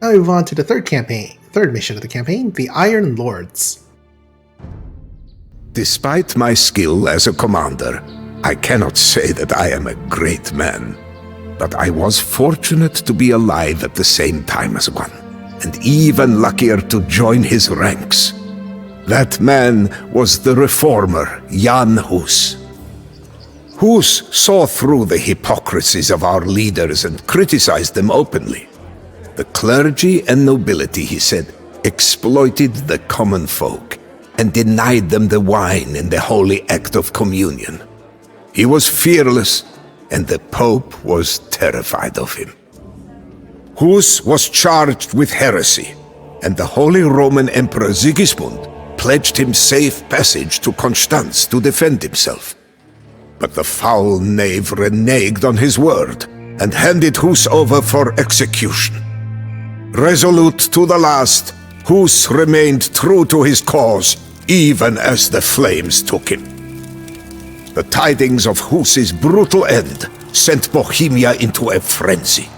Now we move on to the third mission of the campaign, the Iron Lords. Despite my skill as a commander, I cannot say that I am a great man. But I was fortunate to be alive at the same time as one, and even luckier to join his ranks. That man was the reformer, Jan Hus. Hus saw through the hypocrisies of our leaders and criticized them openly. The clergy and nobility, he said, exploited the common folk and denied them the wine in the holy act of communion. He was fearless, and the Pope was terrified of him. Hus was charged with heresy, and the Holy Roman Emperor Sigismund pledged him safe passage to Constance to defend himself. But the foul knave reneged on his word and handed Hus over for execution. Resolute to the last, Hus remained true to his cause, even as the flames took him. The tidings of Hus's brutal end sent Bohemia into a frenzy.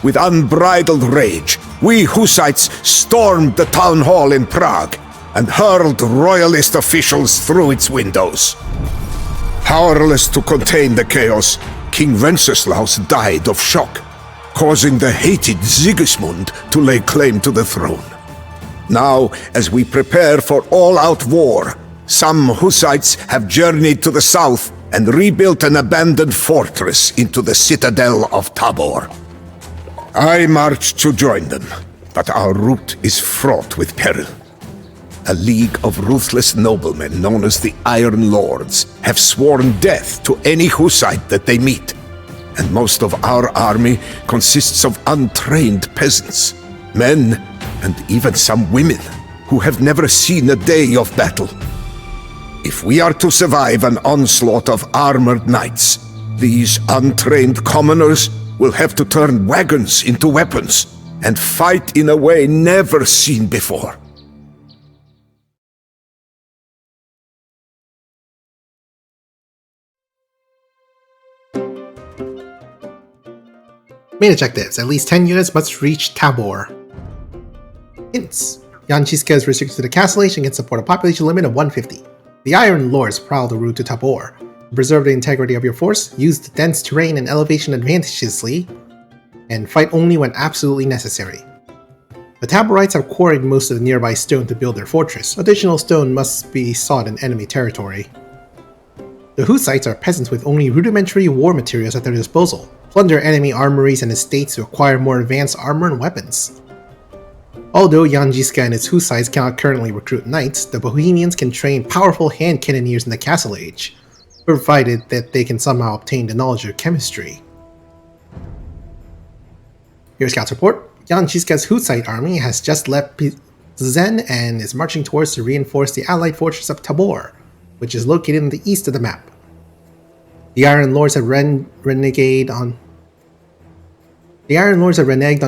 With unbridled rage, we Hussites stormed the town hall in Prague and hurled royalist officials through its windows. Powerless to contain the chaos, King Wenceslaus died of shock, causing the hated Sigismund to lay claim to the throne. Now, as we prepare for all-out war, some Hussites have journeyed to the south and rebuilt an abandoned fortress into the citadel of Tabor. I marched to join them, but our route is fraught with peril. A league of ruthless noblemen known as the Iron Lords have sworn death to any Hussite that they meet, and most of our army consists of untrained peasants, men, and even some women who have never seen a day of battle. If we are to survive an onslaught of armored knights, these untrained commoners will have to turn wagons into weapons and fight in a way never seen before. Main objectives: at least 10 units must reach Tabor. Hints: Jan Zizka is restricted to the castle age and can support a population limit of 150. The Iron Lords prowl the route to Tabor. To preserve the integrity of your force, use the dense terrain and elevation advantageously, and fight only when absolutely necessary. The Taborites have quarried most of the nearby stone to build their fortress. Additional stone must be sought in enemy territory. The Hussites are peasants with only rudimentary war materials at their disposal. Plunder enemy armories and estates to acquire more advanced armor and weapons. Although Jan Zizka and his Hussites cannot currently recruit knights, the Bohemians can train powerful hand cannoneers in the Castle Age, provided that they can somehow obtain the knowledge of chemistry. Here's Scout's report. Jan Zizka's Hussite army has just left Zen and is marching towards to reinforce the allied fortress of Tabor, which is located in the east of the map. The Iron Lords have reneged on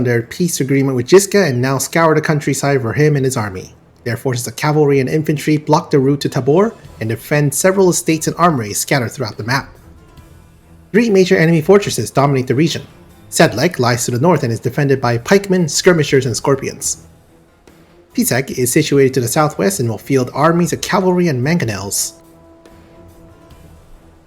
their peace agreement with Zizka and now scour the countryside for him and his army. Their forces of cavalry and infantry block the route to Tabor and defend several estates and armories scattered throughout the map. 3 major enemy fortresses dominate the region. Sedlec lies to the north and is defended by pikemen, skirmishers, and scorpions. Pisek is situated to the southwest and will field armies of cavalry and mangonels.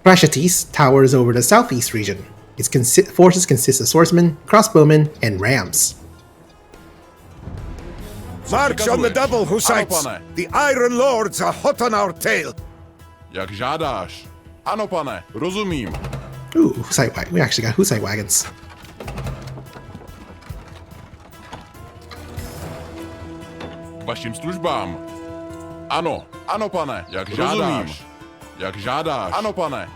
Prashatis towers over the southeast region. Its forces consist of swordsmen, crossbowmen, and rams. March on the double, Hussites! The Iron Lords are hot on our tail! Jak žádáš. Ano, pane, rozumím. Ooh, Hussite wagon. We actually got Hussite wagons. Vašim službám. Ano, ano, pane, jak žádáš. Jak žádáš. Ano, pane.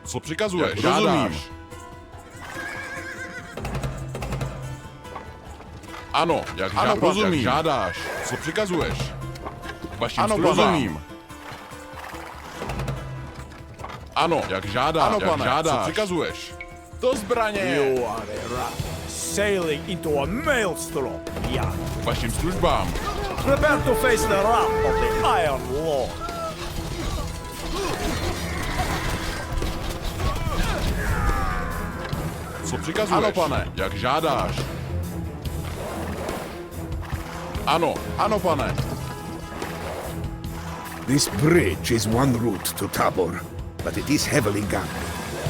Co přikazuješ? Jak žádáš. Ano, jak žádáš. Co přikazuješ? Vašim službám. Rozumím. Ano, jak žádáš. Ano, pane, co přikazuješ? To zbraně. You are a rat sailing into a maelstrom, Jan. Vašim službám. Prepare to face the wrath of the Iron Lord. Co přikazuješ? Ano, pane, jak žádáš. Ano, ano, pane. This bridge is one route to Tabor, but it is heavily guarded.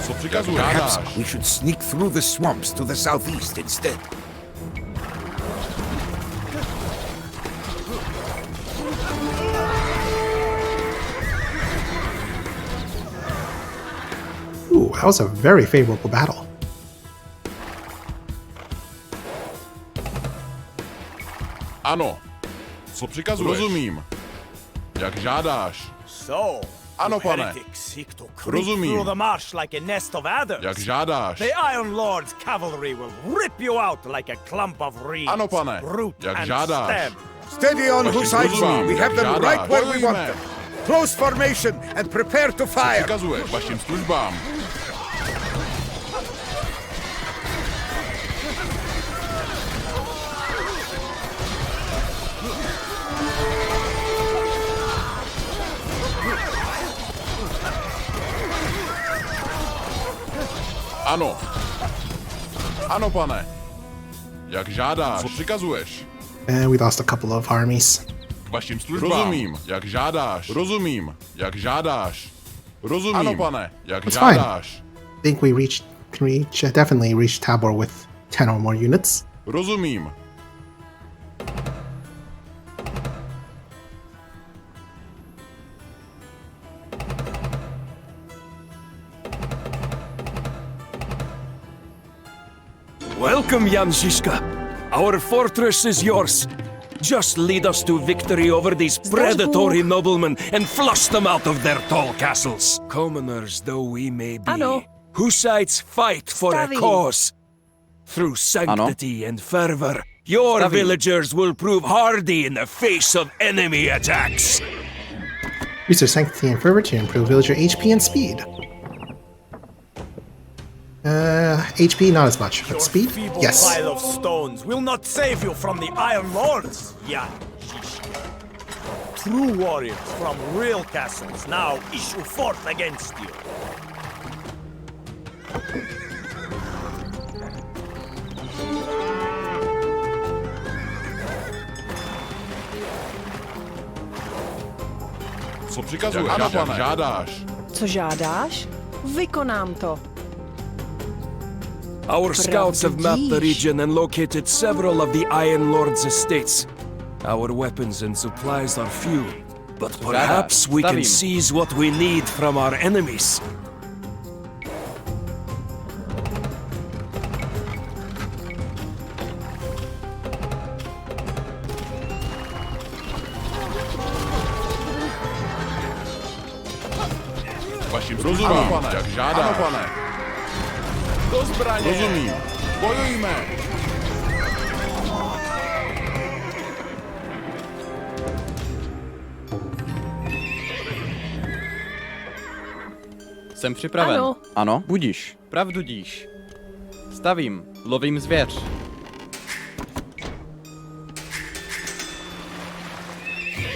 Co přikazuješ? Perhaps Žádáš. we should sneak through the swamps to the southeast instead. Ooh, that was a very favorable battle. Ano. Co přikazuješ? Rozumím. Jak žádáš. So, Ano, you pane. heretics seek to creep Rozumím. through the marsh like a nest of adders. Jak žádáš. The Iron Lord's cavalry will rip you out like a clump of reeds. Ano, pane. Root Jak and žádáš. stem. Steady on, Vaši Hussites! rozumím, We have them žádáš. right where we want Bojujme. them. Close formation and prepare to fire. Přikazuješ vašim službám. Ano. Ano, pane. Jak žádáš. Co přikazuješ? And we lost a couple of armies. Vašim službám. Rozumím. Jak žádáš. Rozumím. Jak žádáš. Rozumím. Ano, pane. Jak That's fine. žádáš. I think we definitely reached Tabor with 10 or more units. Rozumím. Welcome, Jan Zizka. Our fortress is yours. Just lead us to victory over these predatory noblemen and flush them out of their tall castles. Commoners though we may be, Ano. Hussites fight for a Stavím. cause. Through sanctity and fervor, your villagers will prove hardy in the face of enemy attacks. Use their sanctity and fervor to improve villager HP and speed. HP not as much, but Your speed? feeble Yes. pile of stones will not save you from the Iron Lords, Jan Zizka. True warriors from real castles now issue forth against you. Co přikazuješ? Ano, pane. Jak žádáš. Co žádáš? Vykonám to. Our scouts have mapped the region and located several of the Iron Lord's estates. Our weapons and supplies are few, but perhaps we can seize what we need from our enemies. Vašim službám. Ano, pane. Jak žádáš. Ano, pane. Do zbraně. Rozumím. Bojujme. Jsem připraven. Ano. Ano? Budíš. Pravdu díš. Stavím. Lovím zvěř.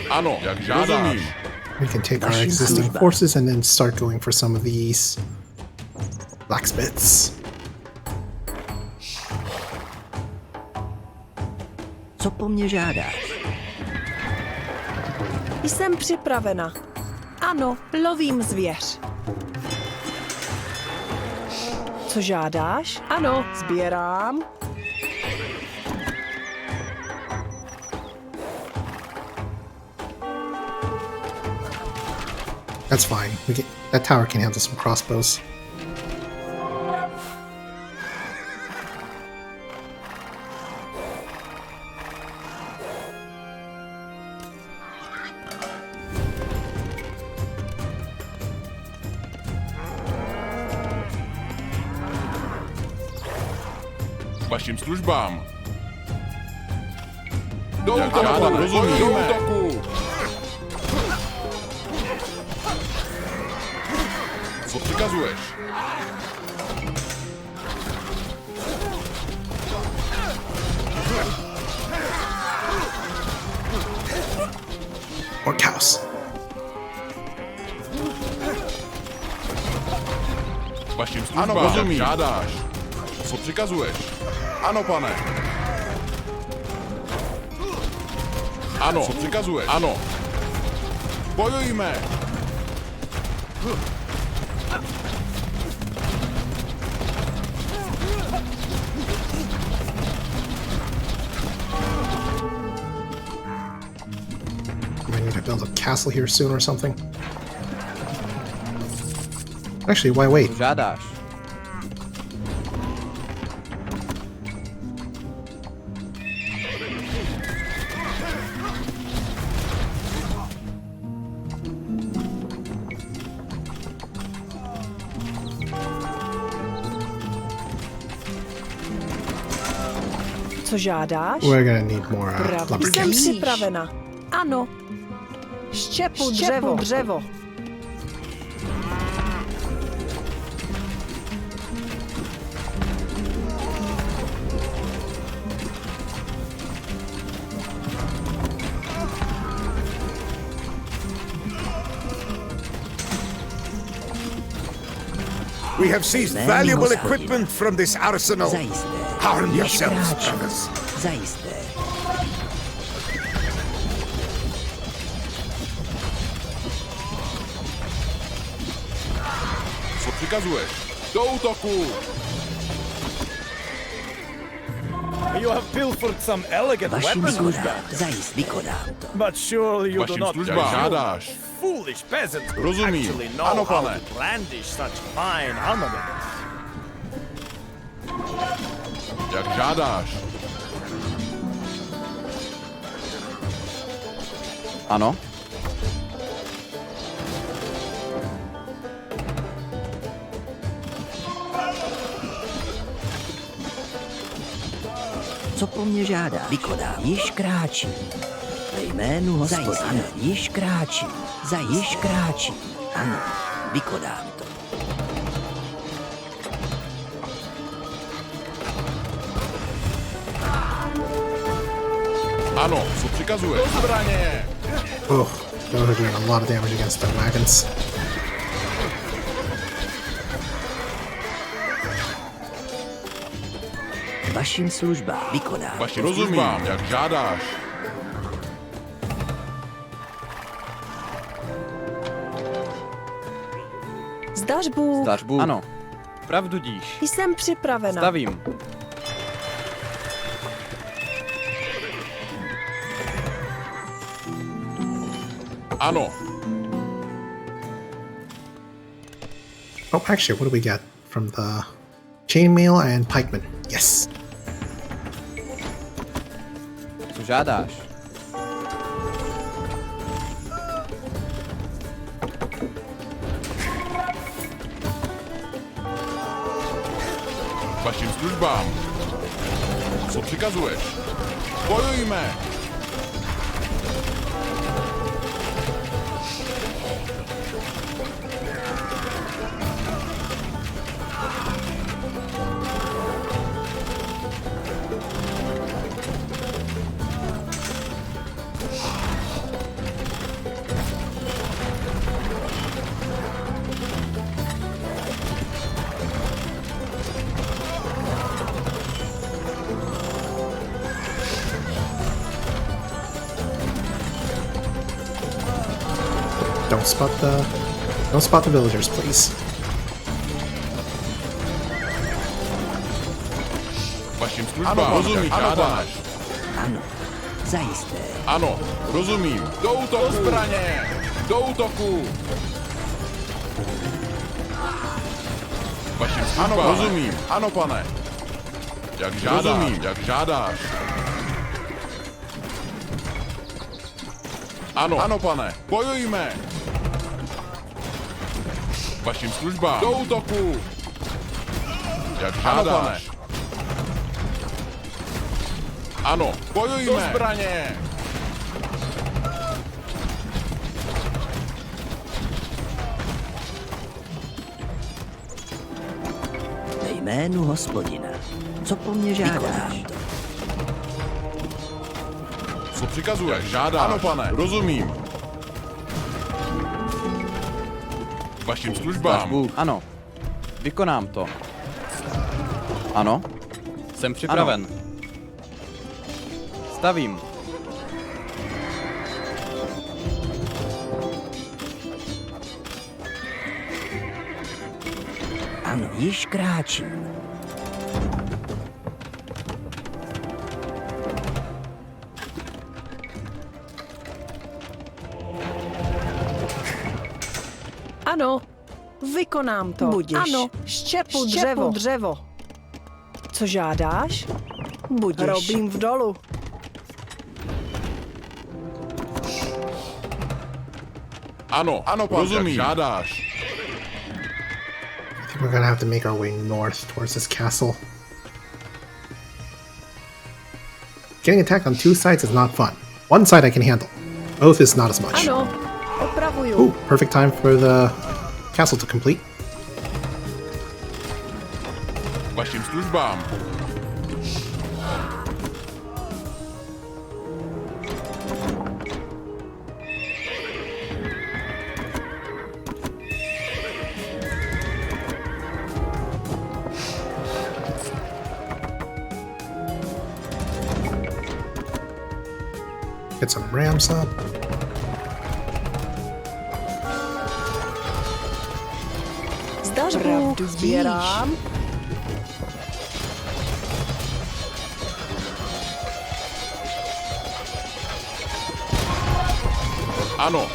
Ano, jak žádáš. Rozumím. We can take our existing forces and then start going for some of these blacksmiths. Co po mně žádáš? Jsem připravena. Ano, lovím zvěř. Co žádáš? Ano, sbírám. That's fine. That tower can handle some crossbows. Vašim službám. Do útoku. Rozumím. Do útoku. Co přikazuješ? Or cows. Vašim službám. Ano, rozumím. Žádáš. Co přikazuješ? Ano, pane. Ano. Co přikazuješ? Ano. Bojujme. I need to build a castle here soon or something. Actually, why wait? Co žádáš? Co žádáš? We're gonna need more Jsem lumberjacks. připravena. Ano. Štěpu dřevo. We have seized Jménu valuable Hospodina. equipment from this arsenal. Zajisté. Arm Již yourselves, kráčím. brothers. Zajisté. Co přikazuješ? Do útoku. You have pilfered some elegant Vašim weapons, službám. Zajist, vykonám to. but surely you do Vašim not službám. Žádáš. foolish peasants who Rozumím. actually know Ano, how pane. to brandish such fine armaments. Jak žádáš. Ano. Co po mně žádá? Vykonám. Již kráčím. Ve jménu Hospodina. Již kráčím. Již kráčím. Ano, vykonám to. Ano. Co přikazuješ? Do zbraně. Oh, those are doing a lot of damage against the wagons. Vašim službám. Vykonám. Vašim službám. Jak žádáš. Zdař Bůh. Zdař Bůh. Ano. Pravdu díš. Jsem připravena. Stavím. Ano. Oh, actually, what do we get from the chainmail and pikemen? Yes. Co žádáš? Vašim službám. Co přikazuješ? Bojujme. Don't spot the villagers, please. Vašim službám. Rozumíš, žádáš. Ano, zajisté. Ano, rozumím. Do útoku. Do zbraně. Do útoku. Vašim službám. Ano, rozumím. Ano, pane. Jak žádáš. Rozumím, jak žádáš. Ano, pane. Bojujme. Vašim službám. Do útoku. Jak žádáš. Ano, bojujme. Do zbraně. Ve jménu Hospodina. Co po mně žádáš? Co přikazuješ? Žádám. Ano, pane. Rozumím. Vašim Zdař službám. Bůh. Ano. Vykonám to. Ano. Jsem připraven. Stavím. Ano, již kráčím. Ano, vykonám to. Budiš. Ano, štěpu dřevo. Co žádáš? Budiš. Robím v dolu. Ano, pane, rozumím. Jak žádáš. I think we're gonna have to make our way north towards this castle. Getting attacked on two sides is not fun. One side I can handle. Both is not as much. Ano, opravuju. Ooh, perfect time for the castle to complete. Vašim službám. Get some rams up. Zdař pravdu sbírám. Ano.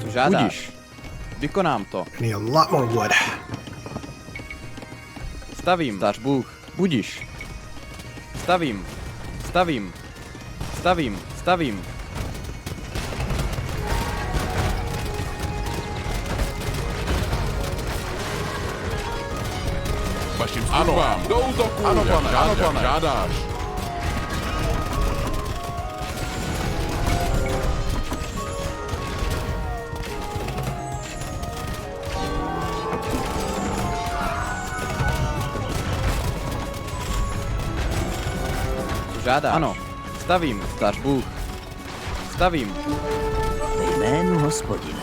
Co žádáš? Vykonám to. I need a lot more wood. Stavím. Zdař Bůh. Budiš. Stavím. Stavím. Stavím. Stavím. Vašim službám. Do útoku. Ano, pane. Žádáš. Žádá. Ano. Stavím. Zdař Bůh. Stavím. Ve jménu Hospodina.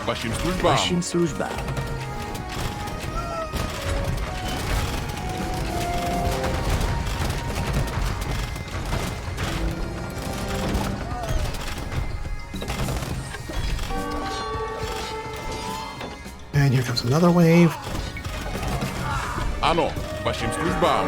Vašim službám. Vašim službám. And here comes another wave. Ano, vašim službám.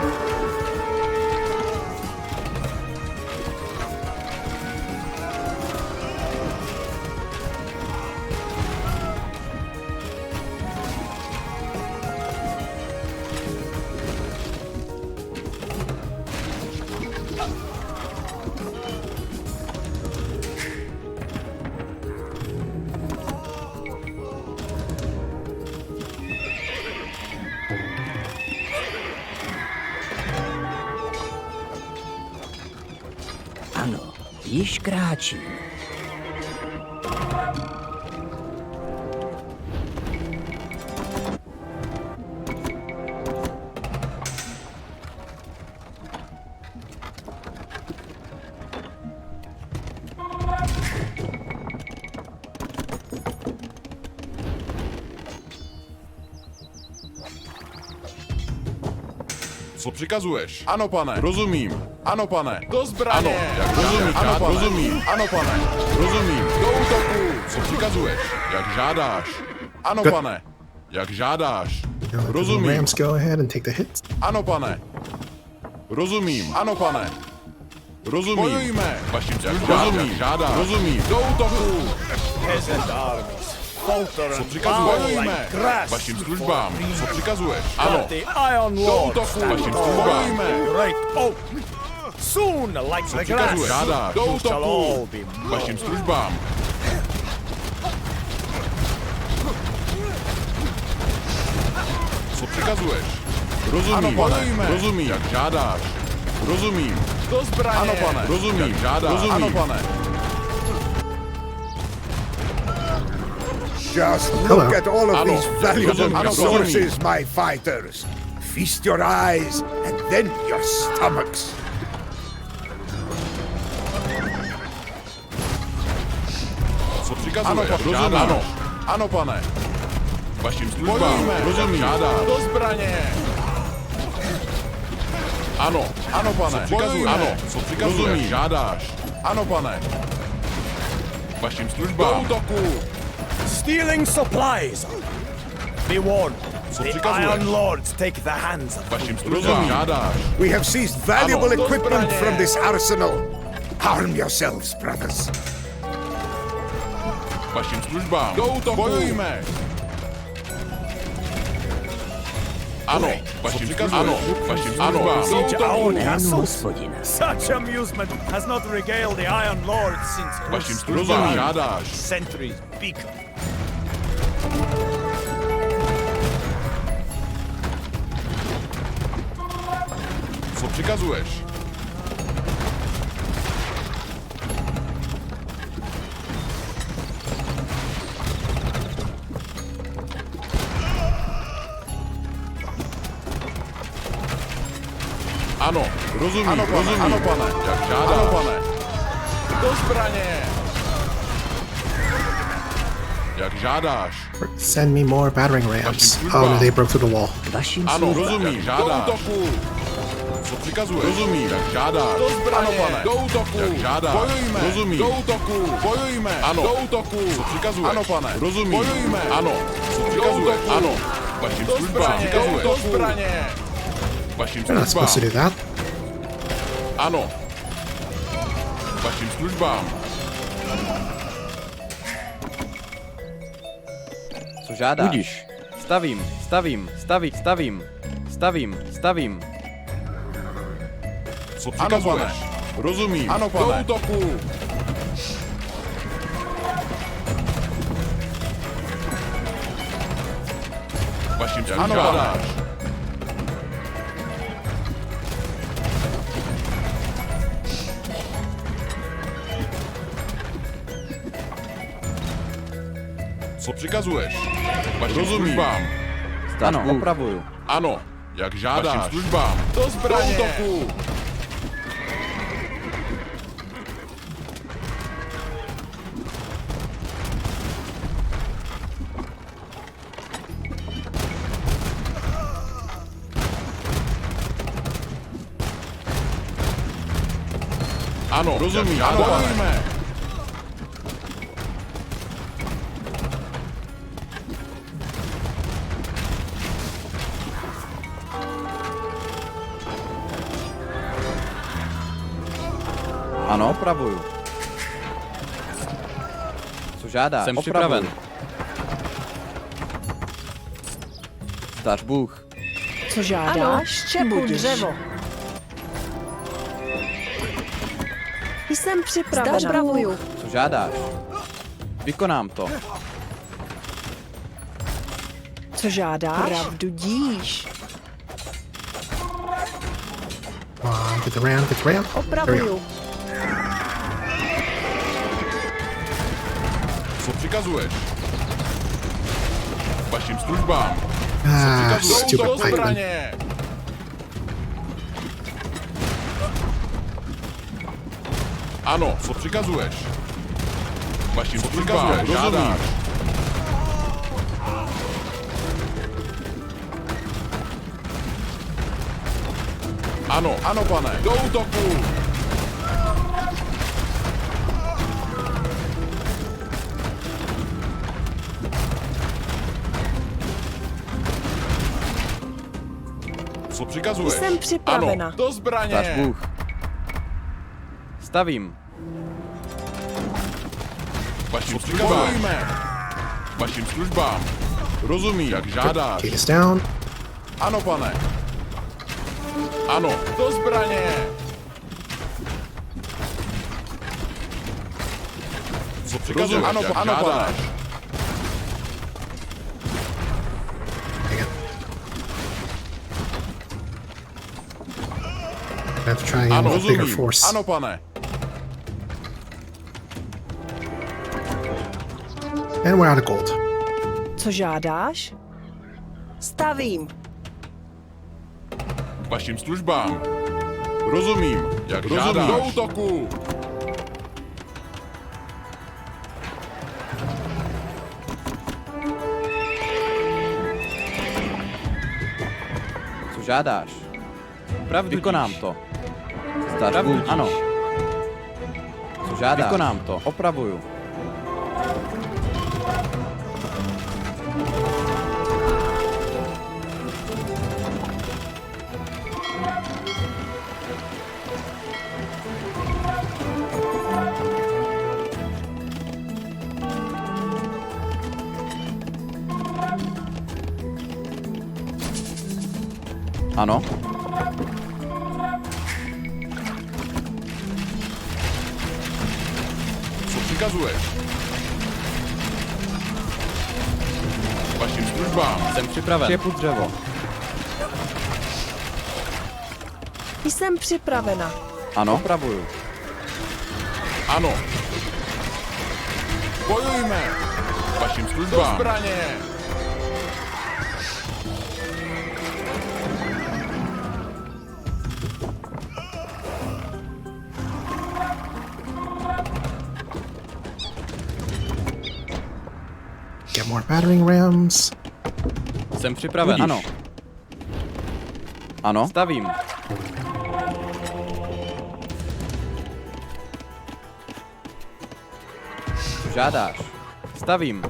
Ano, již kráčím. Co přikazuješ? Ano, pane. Rozumím. Ano, pane. Do zbraně. Ano, jak rozumíš? Ano, pane. Rozumím. Ano, pane. Rozumím. Do útoku. Co přikazuješ? Jak žádáš? Ano, pane. Jak žádáš? Now let the Rozumím. rams go ahead and take the hits. Ano, pane. Rozumím. Ano, pane. Rozumím. Bojujme. Vašim službám. Rozumím. Žádám. Rozumím. Do útoku. Peasant armies falter Co and přikazuješ? bow like grass. Vašim službám. Co přikazuješ? Ano. But the Iron Do Lord útoku. stands Vašim tall službám. like the great oak. Soon, like Co the přikazuješ? grass, Žádám. Do you shall all útoku. be Vašim službám. Co přikazuješ? Rozumím. Ano, pane. Rozumím. Jak žádáš? Rozumím. Do zbraně. Ano, pane. Rozumím. Jak žádáš? Rozumím. Ano, pane. Just Hello. look at all of Ano. these valuable Ano, resources, my fighters. Feast your eyes, and then your stomachs. Co přikazuješ? Rozumím. Ano. Ano, pane. Vašim službám. Rozumím. Žádáš. Do zbraně. Ano. Ano, pane. Co přikazuješ? Ano. Co přikazuješ? Rozumím. Žádáš. Ano, pane. Vašim službám. Do útoku. Stealing supplies! Be warned, Co the přikazuješ? Iron Lords take the hands of Vašim službám. Žádáš. We have seized valuable Ano, do equipment zbraně. from this arsenal. Arm yourselves, brothers. Vašim službám. Do útoku. Bojujme. Ano. Vašim službám. Ano. Vašim službám. Do Siege our útoku. Jménu castles. hospodina. Such amusement has not regaled the Iron Lords since Vašim whose službám. Žádáš. centuries beacon. Co přikazuješ? Ano, rozumím, ano, pane, rozumím. Ano, pane, jak žádá. Ano, pane. Do zbraně. Jak žádáš. Send me more battering rams. Oh no, they broke through the wall. K vašim Ano, službám. rozumím, žádáš. Do útoku. Co přikazuješ? Rozumím, jak žádáš. Do zbraně. Ano, pane. Do útoku. Jak žádáš. Bojujme. Rozumím. Do útoku. Bojujme. Ano. Do útoku. Co přikazuješ? Ano, pane. Rozumím. Bojujme. Ano. Co přikazuješ? Ano. Vašim službám. Do zbraně. Vašim They're not supposed to službám. do that. Ano. Vašim službám. Co žádáš? Budiš. Stavím. Co přikazuješ? Rozumím. Ano, pane. Do útoku. Vašim službám. Ano, žádáš. Co přikazuješ? Vašim službám. Ano, opravuju. Ano, jak žádáš. Vašim službám. Do zbraně. Do útoku. Ano, rozumím. Ano, bojujme. Ano, opravuju. Co žádáš? Jsem Opravuju. připraven. Zdař Bůh. Co žádáš? Ano, štěpu dřevo. Jsem připravena. Zdař Co žádáš? Vykonám to. Co žádáš? Pravdu díš. Come on, get the ram, get the ram. There we go. Opravuju. Co přikazuješ? Vašim službám. Ah, Do stupid pikemen. zbraně. Ano, co přikazuješ? Vašim službám. Žádáš. Ano, ano, pane. Do útoku. Co přikazuješ? Jsem připravena. Ano, do zbraně. Zdař Bůh. Stavím. Vašim službám. Vašim službám. Rozumím, jak žádáš. Take us down. Ano, pane. Ano, do zbraně. Co přikazuješ? Ano, jak ano, žádáš. I have to try and Ano, get a bigger rozumím. force. Ano, pane. And we're out of gold. Co žádáš? Stavím. K vašim službám. Rozumím. Jak žádáš. Do útoku. Co žádáš? Pravdu Vykonám díš. to. Stavbu, Pravdu díš. ano. Co žádáš? Vykonám to. Opravuju. Ano. Co přikazuješ? K vašim službám. Jsem připraven. Štěpu dřevo. Jsem připravena. Ano. Opravuju. Ano. Bojujme. K vašim službám. Do zbraně. Get more battering rams. Jsem připraven. Budíš. Ano. Ano. Stavím. Co žádáš? Stavím.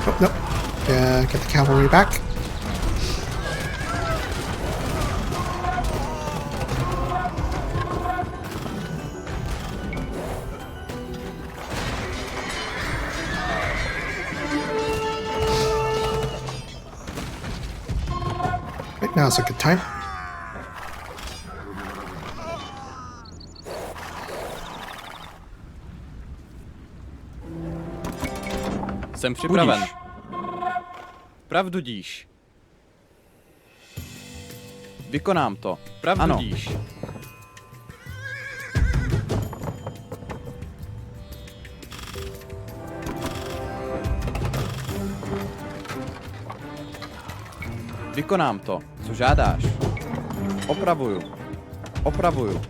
Oh, no. Get the cavalry back. Right, now's a good time. Jsem připraven. Budíš. Pravdu díš. Vykonám to. Pravdu Ano. díš. Vykonám to. Co žádáš? Opravuju. Opravuju.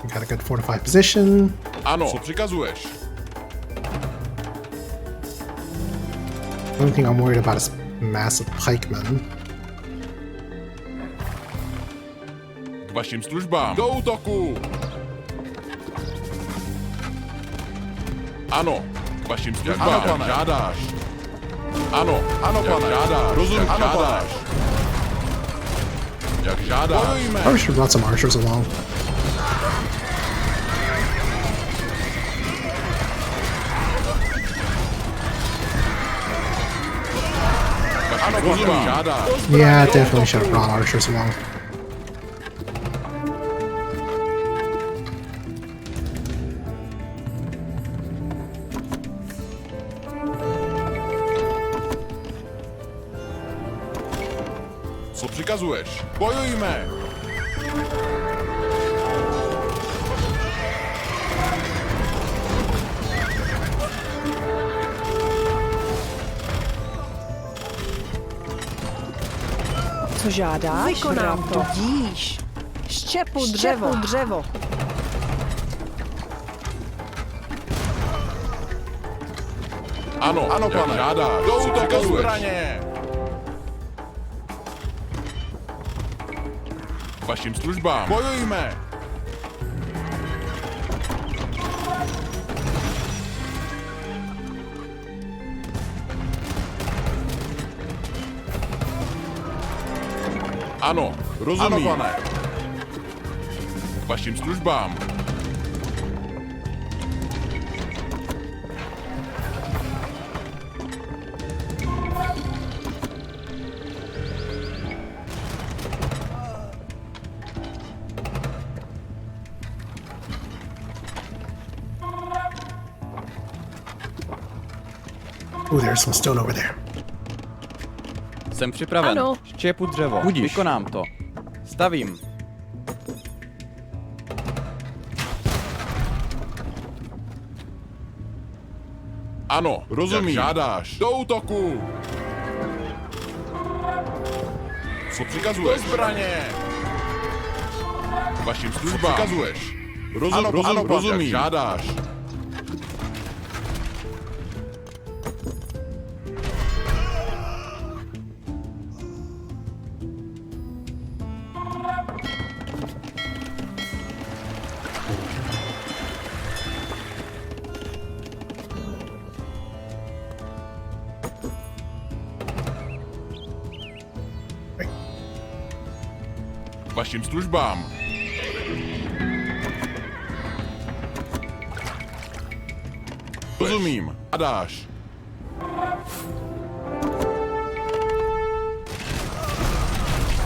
We got a good fortified position. Ano. Co přikazuješ? The only thing I'm worried about is massive pikemen. K vašim službám. Do útoku. Ano. K vašim službám. Ano, pane. Žádáš. Ano. Ano, pane. Žádáš. Rozumím. Ano, žádáš. Jak žádáš. Bojujme. Probably should brought some archers along. Ano, rozumím. Žádáš. Yeah, definitely should have brought archers along. Co přikazuješ? Bojujme. Co žádáš? Vykonám to. Díš. Štěpu dřevo. dřevo. Ano, ano, pane. Žádáš. Do útoku zbraně. Vašim službám. Bojujme. Ano, rozumím. Ano, pane. Vašim službám. Ooh, there's some stone over there. Jsem připraven. Ano. Štěpu dřevo. Budíš. Vykonám to. Stavím. Ano, rozumím. Jak žádáš. Do útoku. Co přikazuješ? Do zbraně. Vašim službám. Co přikazuješ? Rozumím. Jak žádáš. Vašim službám. Rozumím. A dáš.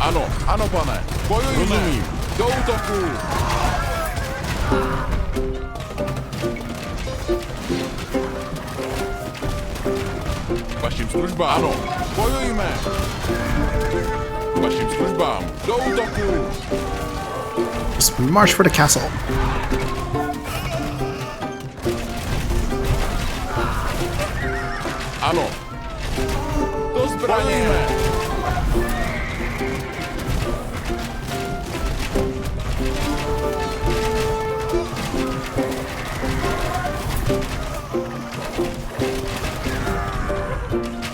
Ano, ano, pane. Bojujme. Rozumím. Do útoku. Vašim službám. Ano. Bojujme. Vašim službám. Do útoku. Just march for the castle. Ano. Do zbraně.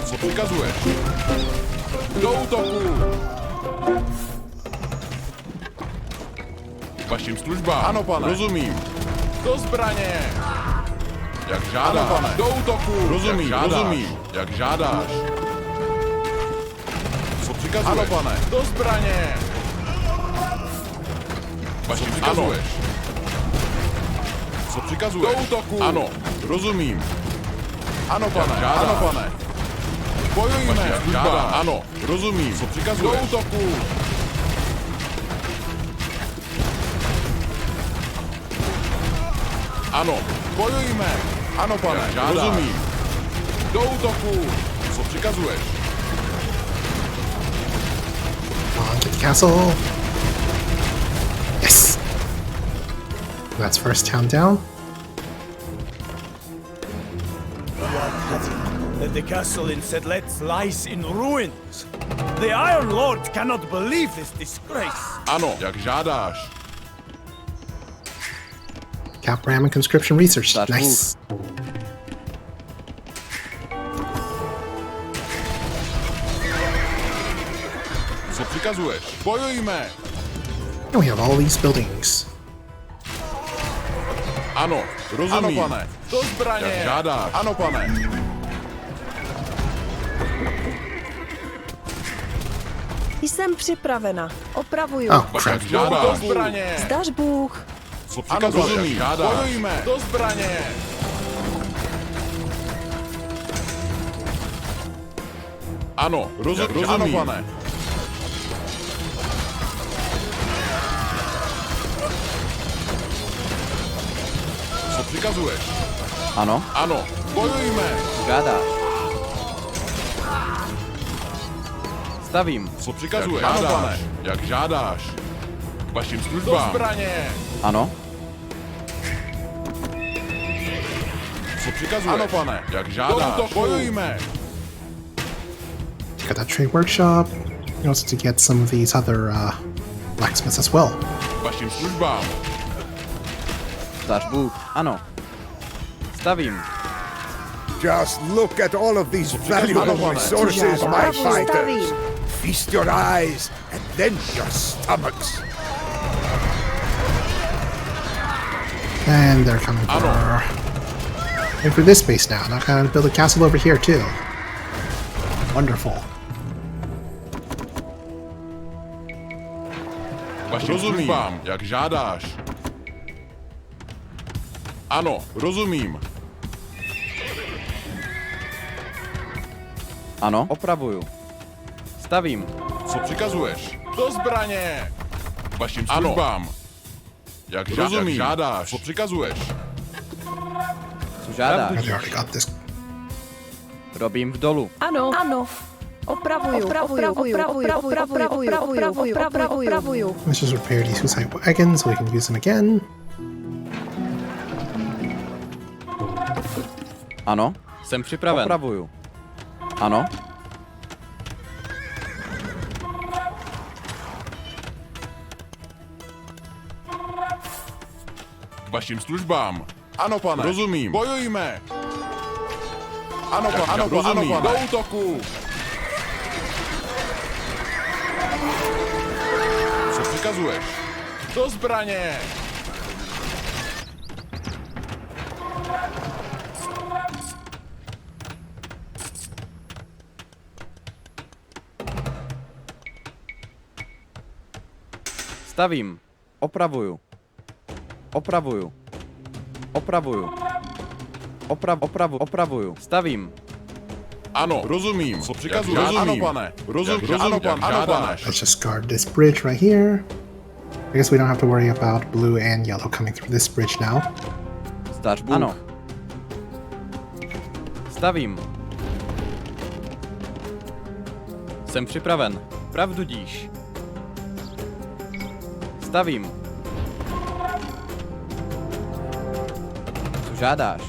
Co přikazuješ? Do útoku. Vašim službám. Ano, pane. Rozumím. Do zbraně. Jak žádáš. Ano, pane. Do útoku. Rozumím, rozumím. Jak žádáš. Co přikazuješ? Ano, pane. Do zbraně. Vašim přikazuješ. Co přikazuješ? Do útoku. Ano, rozumím. Ano, pane. Ano, pane. Bojujme. Jak žádáš. Ano, rozumím. Co přikazuješ? Do útoku. Ano, bojujme. Ano, pane, rozumím. Do útoku. Co přikazuješ? Come on, get the castle. Yes! That's first town down. The castle in Sedlec lies in ruins. The Iron Lord cannot believe this disgrace. Ano, jak žádáš. Cap Ram and conscription research. That's Nice. Co přikazuješ? Bojujme. And we have all these buildings. Ano, rozumím. Ano, pane. Do zbraně. Jak žádáš. Ano, pane. Jsem připravena. Opravuju. Oh, Jak crap. žádáš. Do zbraně. Zdař Bůh. Co přikazuješ? Ano, rozumím. Bojujme. Do zbraně. Ano, rozumím. Ano, pane. Co přikazuješ? Ano, Ano, bojujme. žádáš. Stavím. Co přikazuješ? Ano, pane. Jak žádáš. K vašim službám. Do zbraně. Ano, Co přikazuješ? Ano, pane. Jak žádáš. Bojujme. Got that trade workshop. And also to get some of these other blacksmiths as well. K vašim službám. zdař Bůh. Ano. Stavím. Just look at all of these valuable resources, my fighters. Feast your eyes and then your stomachs. And they're coming for this base now. Now gonna build a castle over here too. Wonderful. Vašim službám, jak žádáš. Ano, rozumím. Ano, opravuju. Stavím. Co přikazuješ? Do zbraně! Vašim službám. Jak žádáš. Co přikazuješ? Co žádáš? I already got this. Robím v dolu. Ano, ano. Opravuju. Let's just repair these Hussite wagons so we can use them again. Ano, jsem připraven. Opravuju. Ano. K vašim službám. Ano, pane. Rozumím. Bojujme. Ano, pane. Rozumím. Do útoku. Co přikazuješ? Do zbraně. Stavím. Opravuju. Opravuju. Opravuju. Opravuju. Stavím. Ano, rozumím. Co přikazuješ? Ano, pane. Rozumím. Ano, pane. Let's just guard this bridge right here. I guess we don't have to worry about blue and yellow coming through this bridge now. Zdař Bůh. Ano. Stavím. Jsem připraven. Pravdu díš. Stavím. Co žádáš?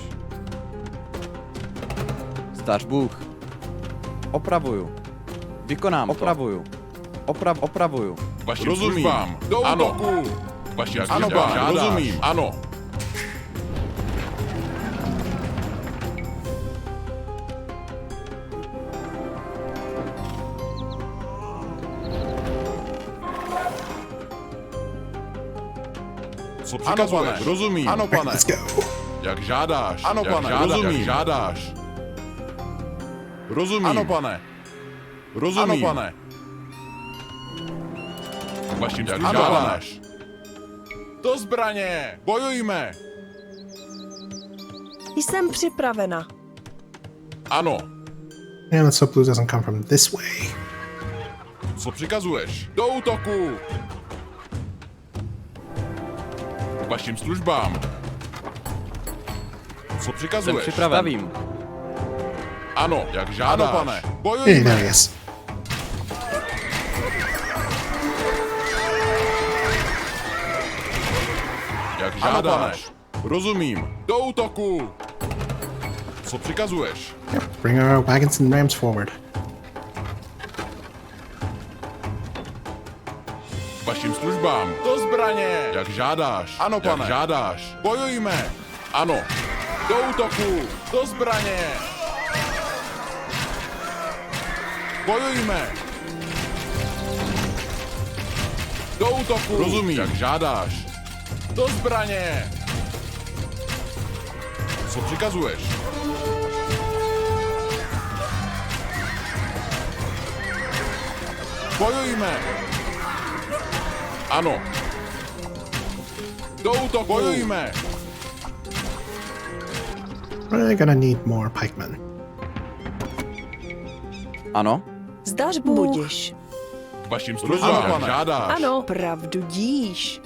Zdař Bůh. Opravuju. Vykonám. Opravuju. Opravuju. Vašim službám. Do útoku. Vašim službám. Rozumím. Ano. Co přikazuješ? Rozumím. Ano, pane. Let's go. Jak žádáš. Ano, pane. Rozumím. Jak žádáš. Rozumím. Ano, pane. Rozumím. Ano, pane. Vašim jak žádáš. Do zbraně. Bojujme. Jsem připravena. Ano. And let's hope blue doesn't come from this way. Co přikazuješ? Do útoku. K vašim službám. Co Jsem přikazuješ? připraven. Stavím. Ano, jak žádáš. Ano, pane. Hey, Bojujme. there he is. Jak žádáš. Rozumím. Do útoku. Co přikazuješ? Yep, bring our wagons and rams forward. K vašim službám. Do zbraně. Jak žádáš. Ano, pane. Jak žádáš. Bojujme. Ano. Do útoku. Do zbraně. Bojujme. Do útoku. Rozumím. Jak žádáš. Do zbraně. Co přikazuješ? Bojujme. Ano. Do útoku. Bojujme. We're gonna need more pikemen. Ano. Zdař Bůh. Budiš. K vašim službám. Jak žádáš. Ano, pravdu díš.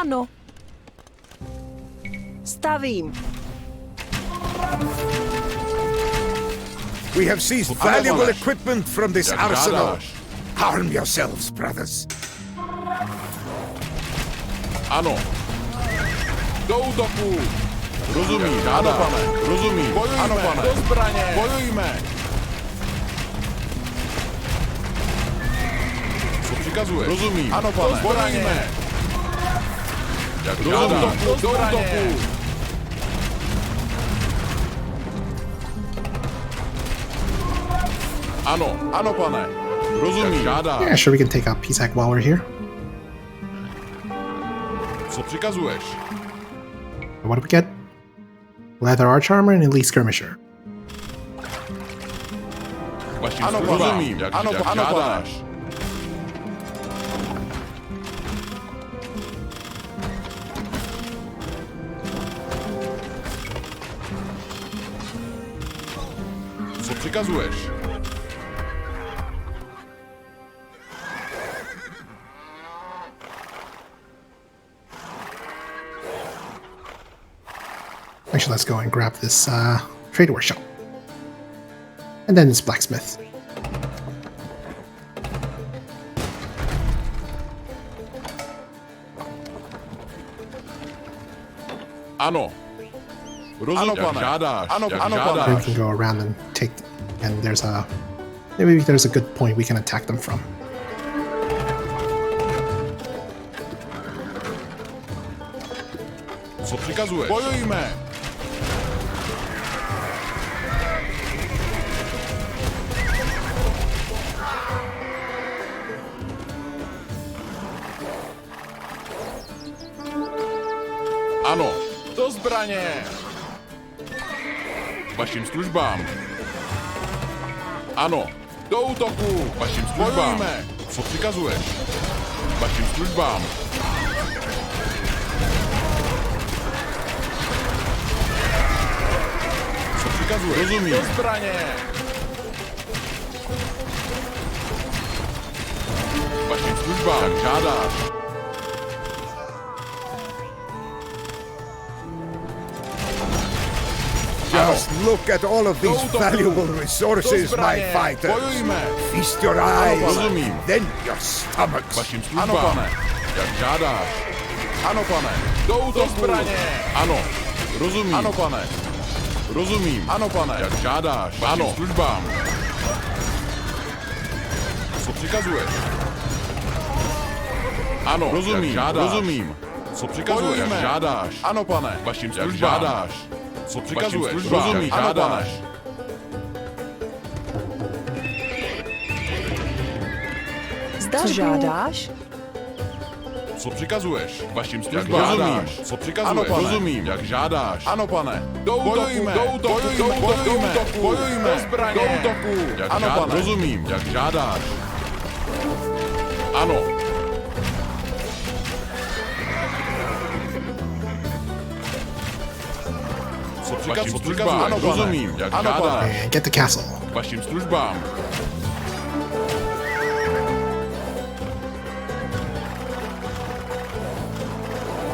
Ano. Stavím. We have seized Ano, valuable pane. equipment from this Jak arsenal. žádáš. Arm yourselves, brothers. Ano. Do útoku. Rozumím. Ano, pane. Rozumím. Bojujme. Ano, pane. Do zbraně. Bojujme. přikazuješ? Rozumím. Ano, pane. Bojujme. Jak žádáš. Do útoku. Ano, pane. Rozumím. Jak žádáš. Yeah, sure, we can take out Pisak while we're here. Co přikazuješ? What do we get? Leather arch armor and elite skirmisher. Vaším službám. Rozumím. Jak žádáš. Co přikazuješ? Actually, let's go and grab this trade workshop. And then this blacksmith. Ano. Rozumím, jak žádáš. Ano, We žádáš. can go around and take, and maybe there's a good point we can attack them from. Co přikazuješ? Bojujme. Ano, do zbraně. Vašim službám. Ano, do útoku. Vašim službám. Bojujme. Co přikazuješ? Vašim službám. Co přikazuješ? Rozumím. Do zbraně. Vašim službám. Jak žádáš. Just look at all of these valuable resources, my fighters. Feast your eyes, rozumím. then your stomachs. Vašim službám. Ano, pane. Jak žádáš. Ano, pane. Do útoku. Zbraně. Ano. Rozumím. Ano, pane. Rozumím. Ano, pane. Jak žádáš. Vašim ano. Službám. Co přikazuješ? Ano. Rozumím. Jak žádáš. Rozumím. Co přikazuješ? Jak žádáš. Ano, pane. Vašim službám. Jak žádáš. Co přikazuješ? Rozumím. Žádáš. Co žádáš? Co přikazuješ? Vašim službám. Rozumím. Co přikazuješ? Ano, rozumím. Jak žádáš. Ano, pane. Do útoku. Do útoku. Bojujme. Do zbraně. Do útoku. Jak ano, pane. Rozumím. Jak žádáš. Ano. Co přikazuješ? Ano, rozumím. Jak žádáš. And get the castle. Vašim službám.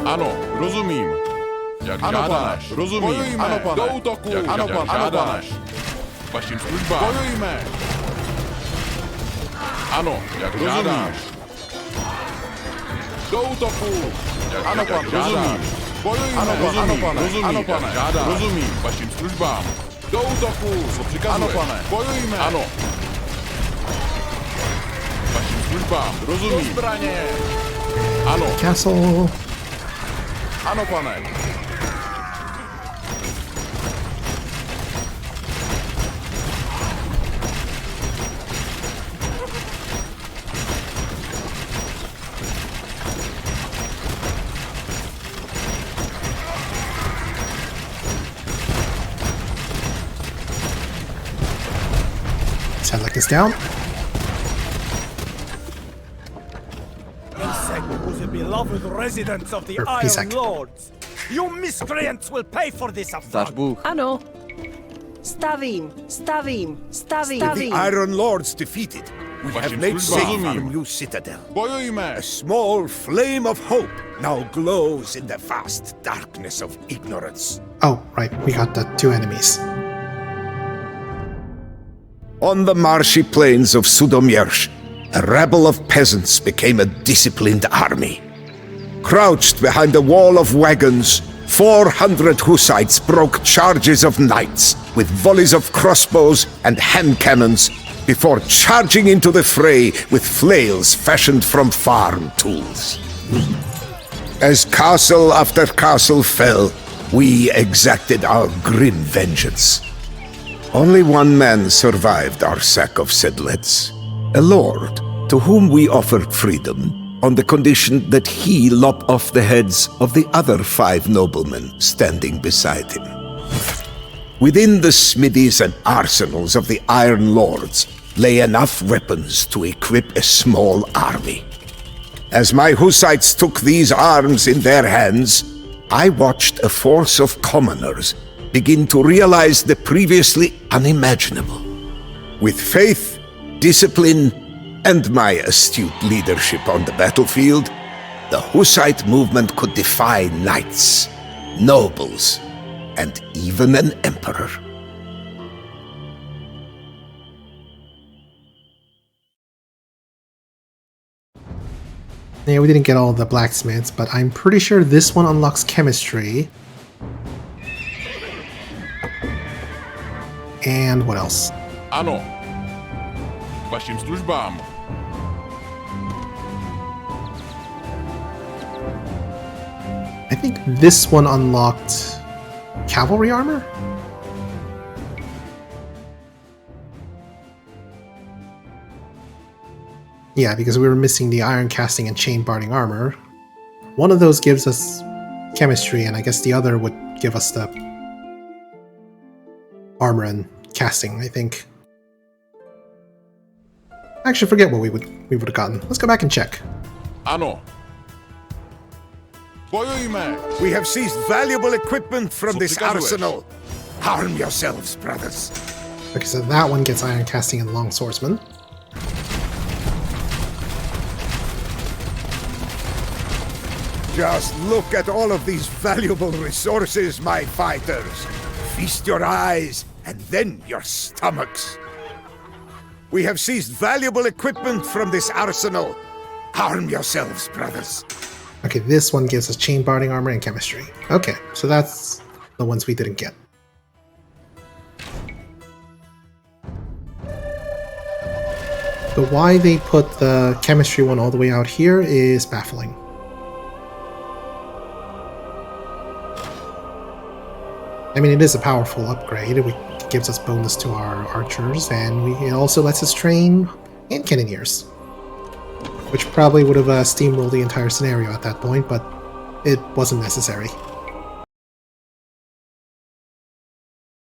Ano, rozumím. Jak ano, žádáš. Pane. Rozumím. Bojujme. Ano, pane. Do útoku. Jak ano, pane. Žádáš. Vašim službám. Bojujme. Ano, jak žádáš. Do útoku. Jak ano, pane. Rozumím. Bojujme. Ano, pane. Ano, pane. Rozumím. Ano, pane. Žádáš. Rozumím. Vašim službám. Do útoku. Co přikazuješ? Ano, pane. Bojujme. Ano. Vašim službám. Rozumím. Do zbraně. Ano. Castle. Ano, pane. Let's head like this down. Was a beloved residents of the Or Iron Pisak. Lords. You miscreants will pay for this Zdař affront. Bůh. Ano. Stavím. The Iron Lords defeated. We have Vašim made službám. safe our Rozumím. new citadel. Bojujme. A small flame of hope now glows in the vast darkness of ignorance. Oh, right. We got the two enemies. On the marshy plains of Sudomierz, a rabble of peasants became a disciplined army. Crouched behind a wall of wagons, 400 Hussites broke charges of knights with volleys of crossbows and hand cannons, before charging into the fray with flails fashioned from farm tools. As castle after castle fell, we exacted our grim vengeance. Only one man survived our sack of sedlets, a lord to whom we offered freedom on the condition that he lop off the heads of the other 5 noblemen standing beside him. Within the smithies and arsenals of the Iron Lords lay enough weapons to equip a small army. As my Hussites took these arms in their hands, I watched a force of commoners begin to realize the previously unimaginable. With faith, discipline, and my astute leadership on the battlefield, the Hussite movement could defy knights, nobles, and even an emperor. Yeah, we didn't get all the blacksmiths, but I'm pretty sure this one unlocks chemistry. And what else? Ano. K vašim službám. I think this one unlocked cavalry armor? Yeah, because we were missing the iron casting and chain barding armor. One of those gives us chemistry, and I guess the other would give us the armor and casting, I think. I actually forget what we would have gotten. Let's go back and check. Ano. Bojujme. We have seized valuable equipment from Co this přikazuješ? arsenal. Arm yourselves, brothers. Okay, so that one gets iron casting and long swordsman. Just look at all of these valuable resources, my fighters. Feast your eyes, and then your stomachs. We have seized valuable equipment from this arsenal. Arm yourselves, brothers. Okay, this one gives us chain barding armor and chemistry. Okay, so that's the ones we didn't get. But why they put the chemistry one all the way out here is baffling. I mean, it is a powerful upgrade. It gives us bonus to our archers, and it also lets us train hand cannoneers, which probably would have steamrolled the entire scenario at that point, but it wasn't necessary.